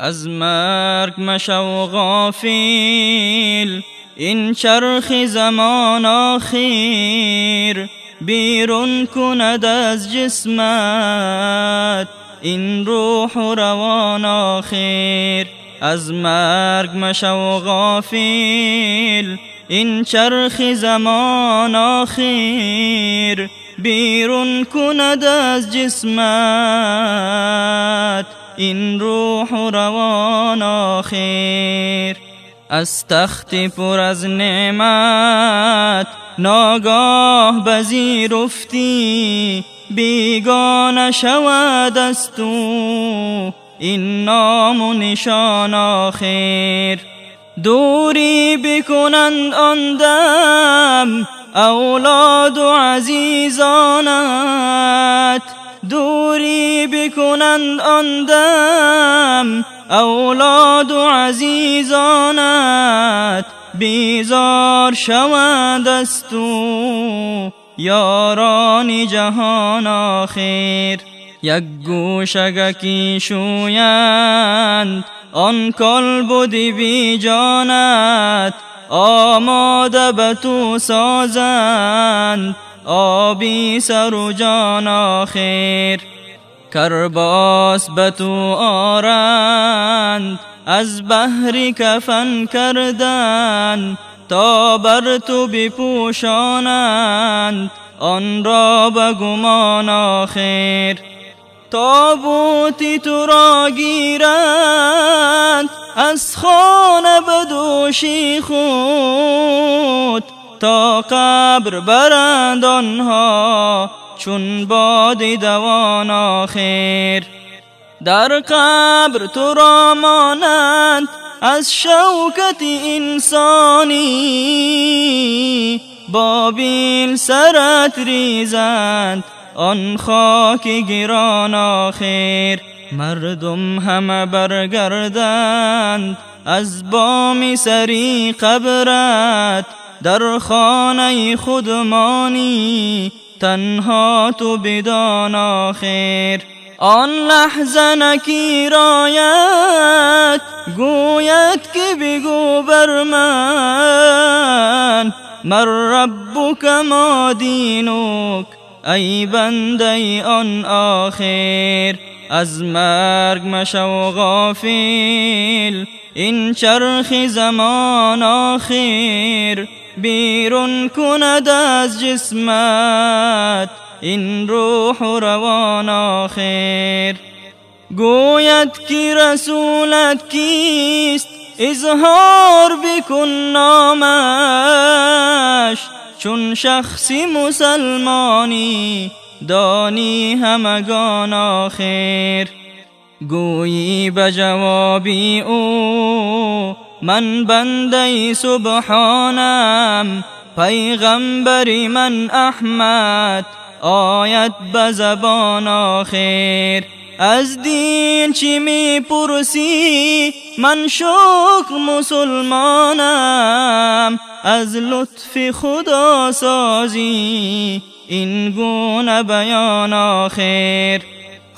از مرگ مشو غافل، این چرخ زمان آخر بیرون کند از جسمت این روح و روان آخر. از مرگ مشو غافل، این چرخ زمان آخر بیرون کند از جسمت این روح و روان آخر. از تخت پر از نعمت ناگاه پذیرفتی، بیگانه شود از تو این نام و نشان آخر. دوری بکنند آن دم اولاد و عزیزانت، دوری بکنند آن دم اولاد و عزیزانت، بیزار شوند از تو یاران جهان آخر. یک گوشگکی شویند آن کلب و دیوی جانت، آماده به تو سازند آبی سر و جان آخر. کرباس به تو آرند از بحر کفن کردن، تا بر تو بپوشانند آن را به گمان آخر. تابوتی تو را گیرند از خانه به دوشی خود، تا قبر برند آنها چون باد دوان آخر. در قبر تو را مانند از شوکت انسانی، بابیل سرت ریزند آن خاک گران آخر. مردم همه برگردند از بام سری قبرت، در خانه خود مانی تنها تو بدان آخر. آن لحظه نکیر آید گوید که بگو بر من ربک ما دینک ای بنده آن آخر. از مرگ مشو غافل، این چرخ زمان آخر بیرون کند از جسمت این روح و روان آخر. گوید که رسولت کیست اظهار بکن نامش، چون شخصی مسلمانی دانی همگان آخر. گویی به جوابی او من بنده سبحانم، پیغمبری من احمد آید به زبان آخر. از دین چی می پرسی من شکر مسلمانم، از لطف خدا سازی این گونه بیان آخر.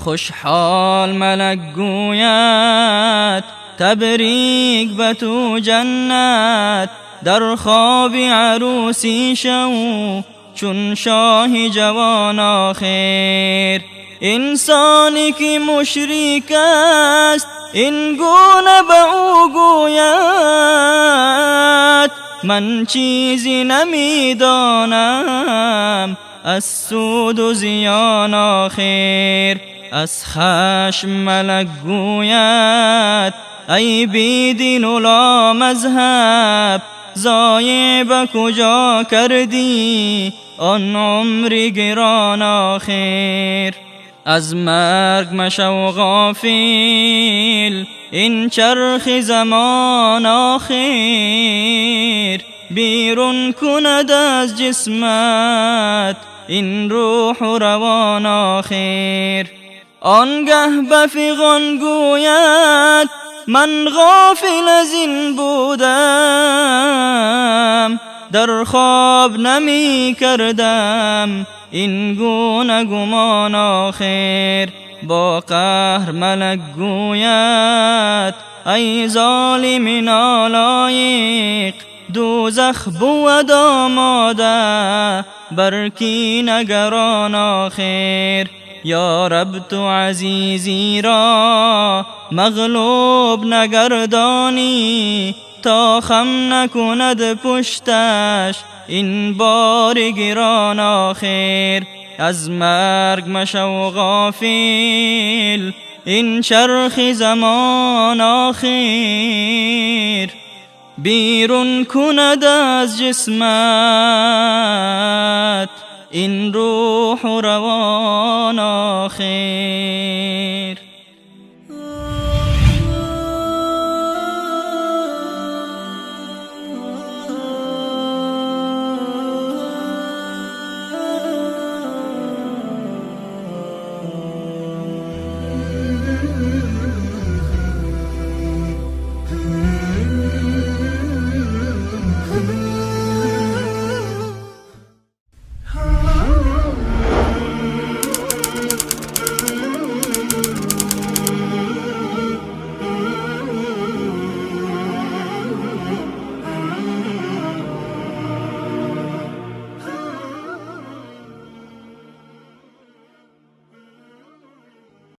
خوشحال ملک گوید تبریک به تو جنت، در خواب عروسی شو چون شاه جوان آخر. انسانی که مشرک است این گونه به او گوید من چیزی نمیدانم از سود و زیان آخر. از خشم ملک گوید ای بی دین و لا مذهب، ضایع به کجا کردی آن عمر گران آخر. از مرگ مشو غافل، این چرخ زمان آخر بیرون کند از جسمت این روح و روان آخر. آنگه به فغان گوید من غافل از این بودم، در خواب نمی کردم این گونه گمان آخر. با قهر ملک گوید ای ظالم نالایق، دوزخ بود آماده بر کی نگران آخر. یا رب تو عزیزی را مغلوب نگردانی، تا خم نکند پشتش این بار گران آخر. از مرگ مشو غافل این چرخ زمان آخر، بیرون کند از جسمت این روح و روان آخر.